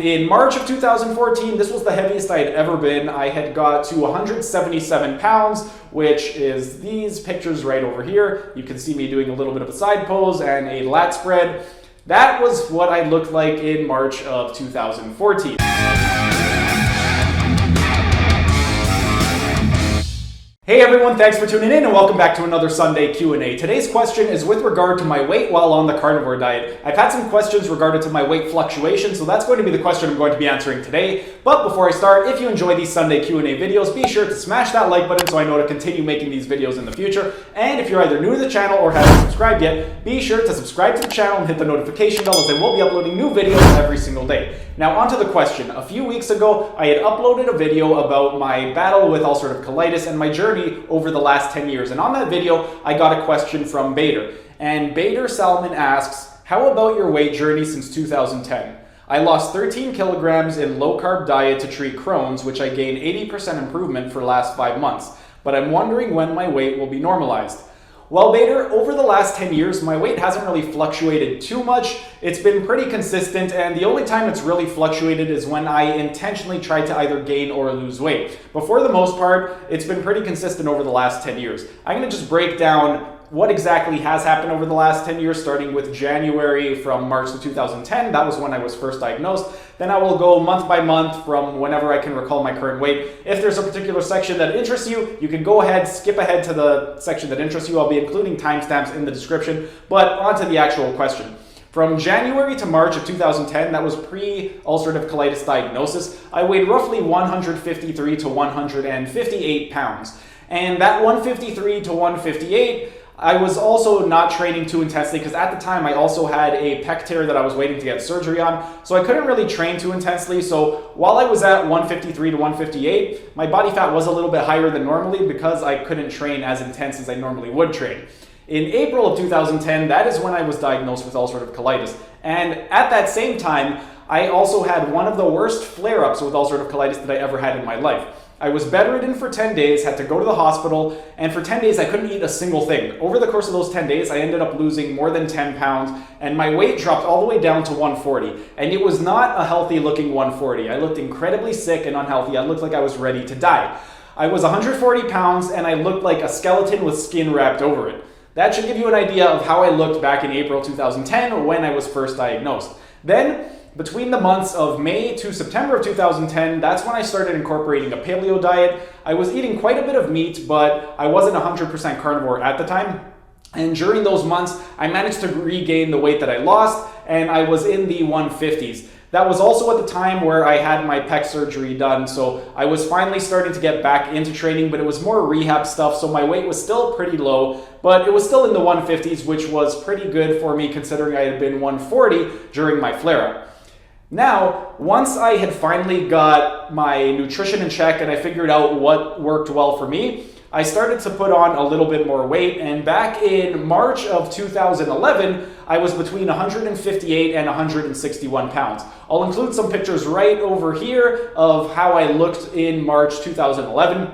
in March of 2014, this was the heaviest I had ever been. I had got to 177 pounds, which is these pictures right over here. You can see me doing a little bit of a side pose and a lat spread. That was what I looked like in March of 2014. Hey everyone, thanks for tuning in and welcome back to another Sunday Q&A. Today's question is with regard to my weight while on the carnivore diet. I've had some questions regarding to my weight fluctuation, so that's going to be the question I'm going to be answering today. But before I start, if you enjoy these Sunday Q&A videos, be sure to smash that like button so I know to continue making these videos in the future. And if you're either new to the channel or haven't subscribed yet, be sure to subscribe to the channel and hit the notification bell as I will be uploading new videos every single day. Now onto the question. A few weeks ago, I had uploaded a video about my battle with ulcerative colitis and my journey over the last 10 years. And on that video, I got a question from Bader. And Bader Salman asks, how about your weight journey since 2010? I lost 13 kilograms in low-carb diet to treat Crohn's, which I gained 80% improvement for the last 5 months. But I'm wondering when my weight will be normalized. Well, Bader, over the last 10 years, my weight hasn't really fluctuated too much. It's been pretty consistent, and the only time it's really fluctuated is when I intentionally try to either gain or lose weight. But for the most part, it's been pretty consistent over the last 10 years. I'm going to just break down what exactly has happened over the last 10 years, starting with January from March of 2010. That was when I was first diagnosed. Then I will go month by month from whenever I can recall my current weight. If there's a particular section that interests you, you can go ahead, skip ahead to the section that interests you. I'll be including timestamps in the description. But on to the actual question. From January to March of 2010, that was pre-ulcerative colitis diagnosis, I weighed roughly 153 to 158 pounds. And that 153 to 158, I was also not training too intensely because at the time I also had a pec tear that I was waiting to get surgery on, so I couldn't really train too intensely. So while I was at 153 to 158, my body fat was a little bit higher than normally because I couldn't train as intense as I normally would train. In April of 2010, that is when I was diagnosed with ulcerative colitis. And at that same time, I also had one of the worst flare-ups with ulcerative colitis that I ever had in my life. I was bedridden for 10 days, had to go to the hospital, and for 10 days I couldn't eat a single thing. Over the course of those 10 days, I ended up losing more than 10 pounds, and my weight dropped all the way down to 140. And it was not a healthy looking 140. I looked incredibly sick and unhealthy. I looked like I was ready to die. I was 140 pounds, and I looked like a skeleton with skin wrapped over it. That should give you an idea of how I looked back in April 2010 when I was first diagnosed. Then, between the months of May to September of 2010, that's when I started incorporating a paleo diet. I was eating quite a bit of meat, but I wasn't 100% carnivore at the time. And during those months, I managed to regain the weight that I lost, and I was in the 150s. That was also at the time where I had my pec surgery done, so I was finally starting to get back into training, but it was more rehab stuff, so my weight was still pretty low, but it was still in the 150s, which was pretty good for me considering I had been 140 during my flare-up. Now, once I had finally got my nutrition in check and I figured out what worked well for me, I started to put on a little bit more weight, and back in March of 2011, I was between 158 and 161 pounds. I'll include some pictures right over here of how I looked in March 2011.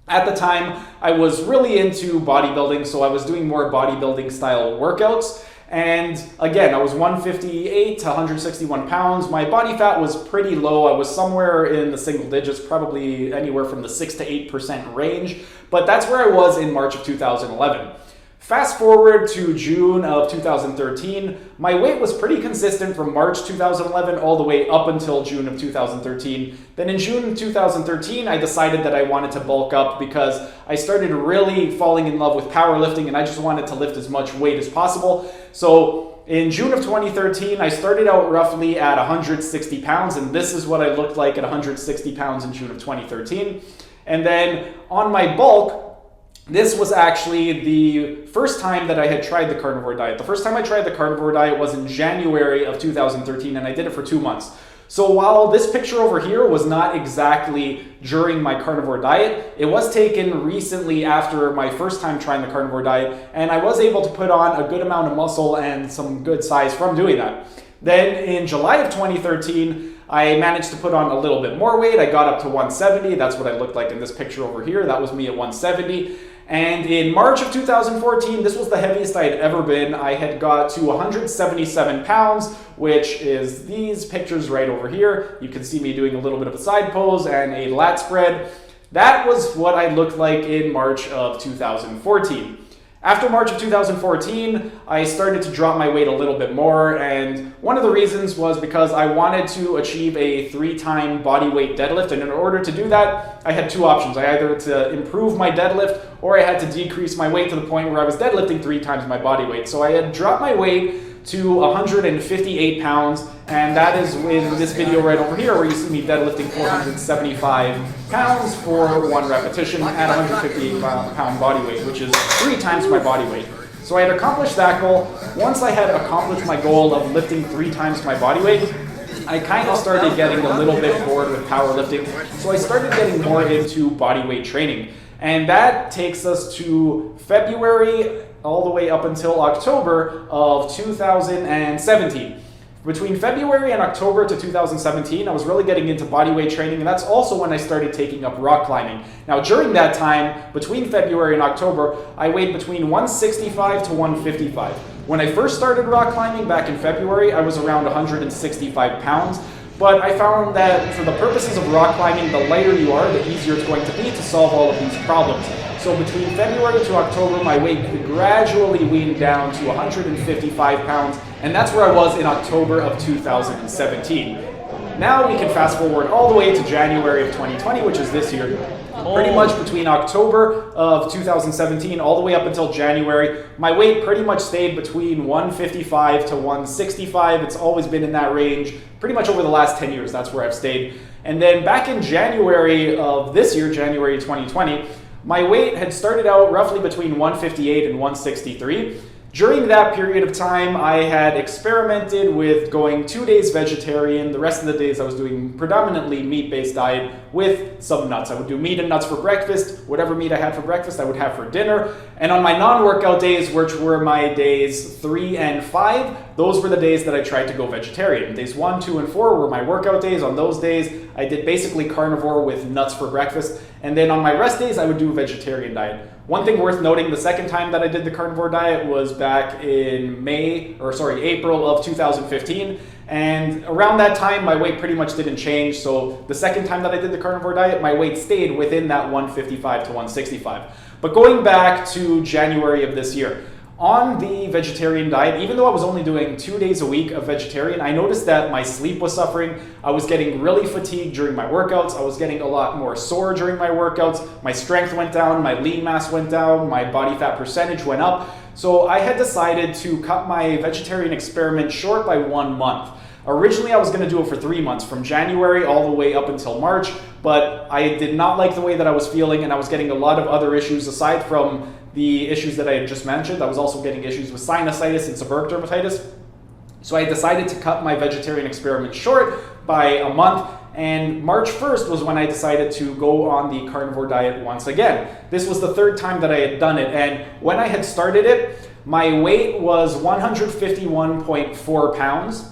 At the time, I was really into bodybuilding, so I was doing more bodybuilding style workouts. And again, I was 158 to 161 pounds. My body fat was pretty low. I was somewhere in the single digits, probably anywhere from the 6 to 8% range. But that's where I was in March of 2011. Fast forward to June of 2013, my weight was pretty consistent from March 2011 all the way up until June of 2013. Then in June 2013, I decided that I wanted to bulk up because I started really falling in love with powerlifting and I just wanted to lift as much weight as possible. So in June of 2013, I started out roughly at 160 pounds, and this is what I looked like at 160 pounds in June of 2013. And then on my bulk, this was actually the first time that I had tried the carnivore diet. The first time I tried the carnivore diet was in January of 2013, and I did it for 2 months. So while this picture over here was not exactly during my carnivore diet, it was taken recently after my first time trying the carnivore diet, and I was able to put on a good amount of muscle and some good size from doing that. Then in July of 2013, I managed to put on a little bit more weight. I got up to 170. That's what I looked like in this picture over here. That was me at 170. And in March of 2014, this was the heaviest I had ever been. I had got to 177 pounds, which is these pictures right over here. You can see me doing a little bit of a side pose and a lat spread. That was what I looked like in March of 2014. After March of 2014, I started to drop my weight a little bit more, and one of the reasons was because I wanted to achieve a 3-time body weight deadlift, and in order to do that, I had 2 options. I either had to improve my deadlift, or I had to decrease my weight to the point where I was deadlifting 3 times my body weight. So I had dropped my weight to 158 pounds, and that is in this video right over here where you see me deadlifting 475 pounds for 1 repetition at 158 pound body weight, which is 3 times my body weight. So I had accomplished that goal. Once I had accomplished my goal of lifting 3 times my body weight, I kind of started getting a little bit bored with powerlifting, so I started getting more into body weight training. And that takes us to February all the way up until October of 2017. Between February and October to 2017, I was really getting into body weight training, and that's also when I started taking up rock climbing. Now, during that time, between February and October, I weighed between 165 to 155. When I first started rock climbing back in February, I was around 165 pounds. But I found that for the purposes of rock climbing, the lighter you are, the easier it's going to be to solve all of these problems. So between February to October, my weight gradually weaned down to 155 pounds, and that's where I was in October of 2017. Now we can fast forward all the way to January of 2020, which is this year. Pretty much between October of 2017 all the way up until January, my weight pretty much stayed between 155 to 165. It's always been in that range pretty much over the last 10 years. That's where I've stayed. And then back in January of this year, January 2020, my weight had started out roughly between 158 and 163. During that period of time, I had experimented with going 2 days vegetarian. The rest of the days I was doing predominantly meat-based diet with some nuts. I would do meat and nuts for breakfast. Whatever meat I had for breakfast, I would have for dinner. And on my non-workout days, which were my days 3 and 5, those were the days that I tried to go vegetarian. Days 1, 2, and 4 were my workout days. On those days, I did basically carnivore with nuts for breakfast. And then on my rest days, I would do a vegetarian diet. One thing worth noting, the second time that I did the carnivore diet was back in April of 2015. And around that time, my weight pretty much didn't change. So the second time that I did the carnivore diet, my weight stayed within that 155 to 165. But going back to January of this year, on the vegetarian diet, even though I was only doing 2 days a week of vegetarian, I noticed that my sleep was suffering. I was getting really fatigued during my workouts. I was getting a lot more sore during my workouts. My strength went down, my lean mass went down, my body fat percentage went up. So I had decided to cut my vegetarian experiment short by 1 month. Originally, I was going to do it for 3 months, from January all the way up until March, but I did not like the way that I was feeling, and I was getting a lot of other issues aside from the issues that I had just mentioned. I was also getting issues with sinusitis and seborrheic dermatitis. So I decided to cut my vegetarian experiment short by a month, and March 1st was when I decided to go on the carnivore diet once again. This was the 3rd time that I had done it, and when I had started it, my weight was 151.4 pounds.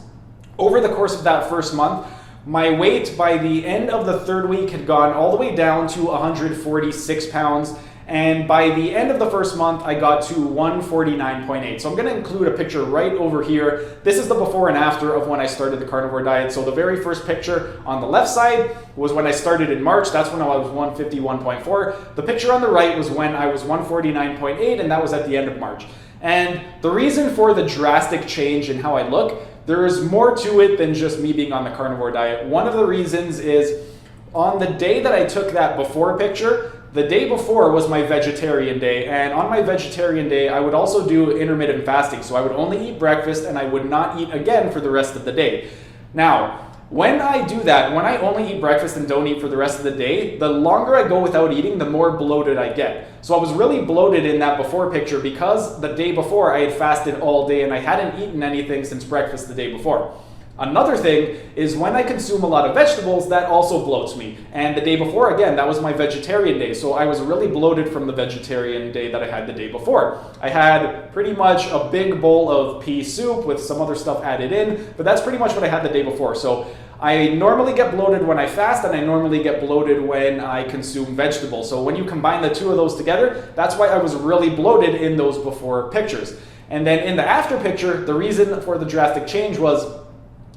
Over the course of that first month, my weight by the end of the 3rd week had gone all the way down to 146 pounds. And by the end of the first month, I got to 149.8. So I'm going to include a picture right over here. This is the before and after of when I started the carnivore diet. So the very first picture on the left side was when I started in March. That's when I was 151.4. The picture on the right was when I was 149.8, and that was at the end of March. And the reason for the drastic change in how I look, there is more to it than just me being on the carnivore diet. One of the reasons is on the day that I took that before picture, the day before was my vegetarian day, and on my vegetarian day, I would also do intermittent fasting. So I would only eat breakfast and I would not eat again for the rest of the day. Now, when I do that, when I only eat breakfast and don't eat for the rest of the day, the longer I go without eating, the more bloated I get. So I was really bloated in that before picture because the day before I had fasted all day and I hadn't eaten anything since breakfast the day before. Another thing is when I consume a lot of vegetables, that also bloats me. And the day before, again, that was my vegetarian day. So I was really bloated from the vegetarian day that I had the day before. I had pretty much a big bowl of pea soup with some other stuff added in, but that's pretty much what I had the day before. So I normally get bloated when I fast, and I normally get bloated when I consume vegetables. So when you combine the two of those together, that's why I was really bloated in those before pictures. And then in the after picture, the reason for the drastic change was,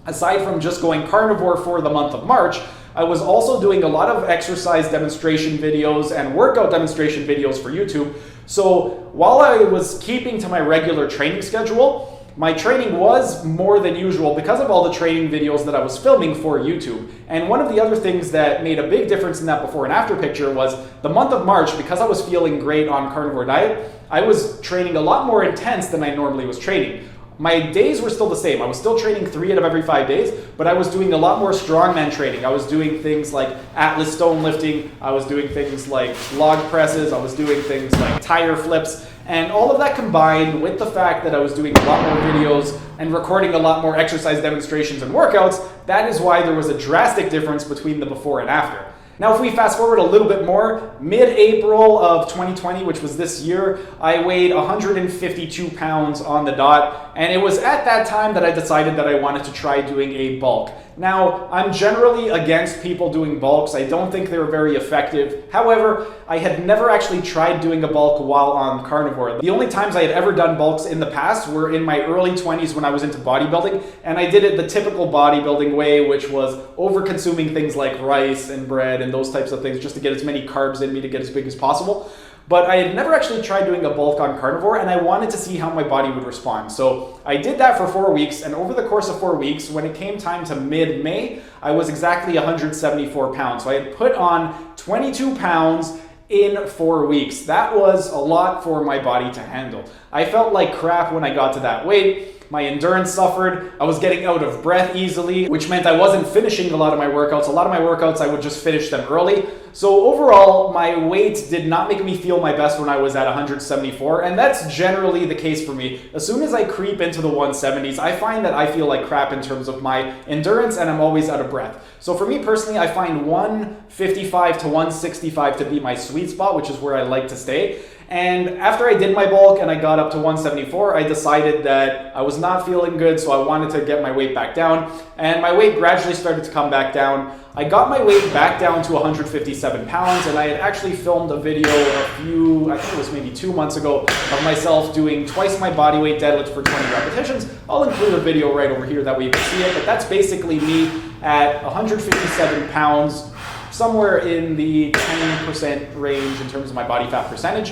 aside from just going carnivore for the month of March, I was also doing a lot of exercise demonstration videos and workout demonstration videos for YouTube. So while I was keeping to my regular training schedule, my training was more than usual because of all the training videos that I was filming for YouTube. And one of the other things that made a big difference in that before and after picture was the month of March, because I was feeling great on Carnivore Diet, I was training a lot more intense than I normally was training. My days were still the same. I was still training 3 out of every 5 days, but I was doing a lot more strongman training. I was doing things like Atlas stone lifting. I was doing things like log presses. I was doing things like tire flips. And all of that combined with the fact that I was doing a lot more videos and recording a lot more exercise demonstrations and workouts, that is why there was a drastic difference between the before and after. Now, if we fast forward a little bit more, mid-April of 2020, which was this year, I weighed 152 pounds on the dot, and it was at that time that I decided that I wanted to try doing a bulk. Now, I'm generally against people doing bulks. I don't think they're very effective. However, I had never actually tried doing a bulk while on carnivore. The only times I had ever done bulks in the past were in my early 20s when I was into bodybuilding, and I did it the typical bodybuilding way, which was over-consuming things like rice and bread and those types of things just to get as many carbs in me to get as big as possible. But I had never actually tried doing a bulk on carnivore, and I wanted to see how my body would respond. So I did that for 4 weeks, and over the course of 4 weeks, when it came time to mid-May, I was exactly 174 pounds. So I had put on 22 pounds in 4 weeks. That was a lot for my body to handle. I felt like crap when I got to that weight. My endurance suffered. I was getting out of breath easily, which meant I wasn't finishing a lot of my workouts. A lot of my workouts, I would just finish them early. So overall, my weight did not make me feel my best when I was at 174, and that's generally the case for me. As soon as I creep into the 170s, I find that I feel like crap in terms of my endurance, and I'm always out of breath. So for me personally, I find 155 to 165 to be my sweet spot, which is where I like to stay. And after I did my bulk and I got up to 174, I decided that I was not feeling good, so I wanted to get my weight back down. And my weight gradually started to come back down. I got my weight back down to 157 pounds, and I had actually filmed a video I think it was maybe 2 months ago, of myself doing twice my body weight deadlift for 20 repetitions. I'll include a video right over here that way you can see it, but that's basically me at 157 pounds, somewhere in the 10% range in terms of my body fat percentage.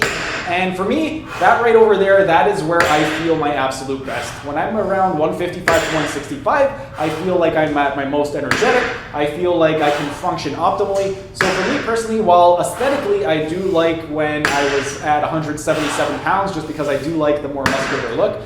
And for me, that right over there, that is where I feel my absolute best. When I'm around 155 to 165, I feel like I'm at my most energetic. I feel like I can function optimally. So for me personally, while aesthetically I do like when I was at 177 pounds, just because I do like the more muscular look,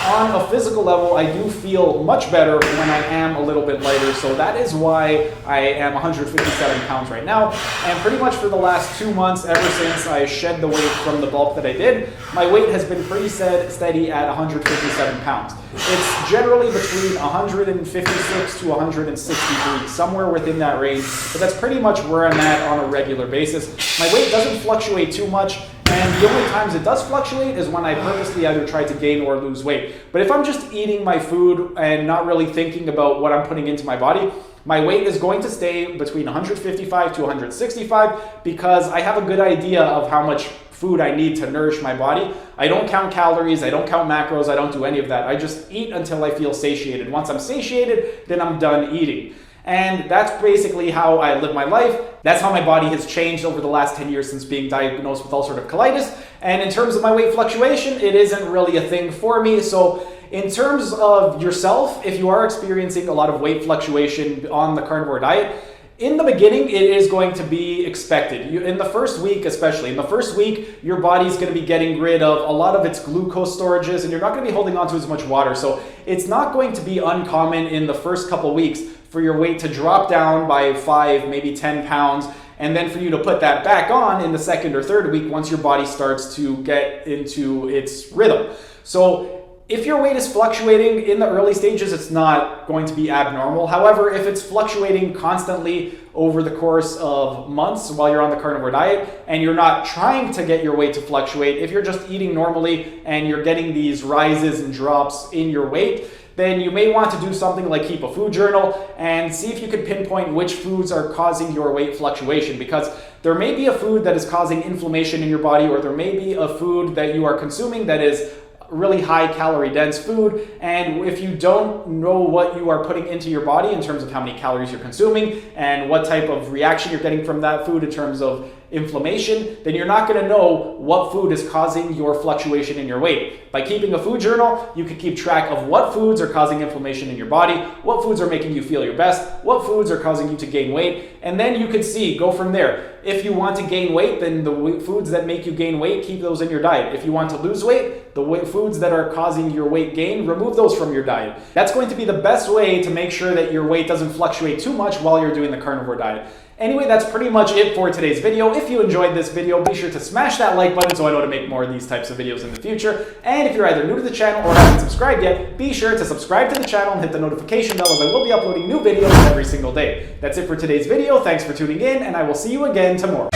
on a physical level, I do feel much better when I am a little bit lighter, so that is why I am 157 pounds right now. And pretty much for the last 2 months, ever since I shed the weight from the bulk that I did, my weight has been pretty steady at 157 pounds. It's generally between 156 to 163, somewhere within that range, but that's pretty much where I'm at on a regular basis. My weight doesn't fluctuate too much, and the only times it does fluctuate is when I purposely either try to gain or lose weight. But if I'm just eating my food and not really thinking about what I'm putting into my body, my weight is going to stay between 155 to 165 because I have a good idea of how much food I need to nourish my body. I don't count calories, I don't count macros, I don't do any of that. I just eat until I feel satiated. Once I'm satiated, then I'm done eating. And that's basically how I live my life. That's how my body has changed over the last 10 years since being diagnosed with ulcerative colitis. And in terms of my weight fluctuation, it isn't really a thing for me. So in terms of yourself, if you are experiencing a lot of weight fluctuation on the carnivore diet, in the beginning, it is going to be expected. In the first week, especially, in the first week, your body's going to be getting rid of a lot of its glucose storages, and you're not going to be holding on to as much water. So it's not going to be uncommon in the first couple weeks for your weight to drop down by 5, maybe 10 pounds, and then for you to put that back on in the second or third week once your body starts to get into its rhythm. So if your weight is fluctuating in the early stages, it's not going to be abnormal. However, if it's fluctuating constantly over the course of months while you're on the carnivore diet and you're not trying to get your weight to fluctuate, if you're just eating normally and you're getting these rises and drops in your weight, then you may want to do something like keep a food journal and see if you can pinpoint which foods are causing your weight fluctuation, because there may be a food that is causing inflammation in your body, or there may be a food that you are consuming that is really high calorie dense food, and if you don't know what you are putting into your body in terms of how many calories you're consuming and what type of reaction you're getting from that food in terms of inflammation, then you're not going to know what food is causing your fluctuation in your weight. By keeping a food journal, you can keep track of what foods are causing inflammation in your body, what foods are making you feel your best, what foods are causing you to gain weight, and then you can go from there. If you want to gain weight, then the foods that make you gain weight, keep those in your diet. If you want to lose weight, the foods that are causing your weight gain, remove those from your diet. That's going to be the best way to make sure that your weight doesn't fluctuate too much while you're doing the carnivore diet. Anyway, that's pretty much it for today's video. If you enjoyed this video, be sure to smash that like button so I know to make more of these types of videos in the future. And if you're either new to the channel or haven't subscribed yet, be sure to subscribe to the channel and hit the notification bell, as I will be uploading new videos every single day. That's it for today's video. Thanks for tuning in, and I will see you again tomorrow.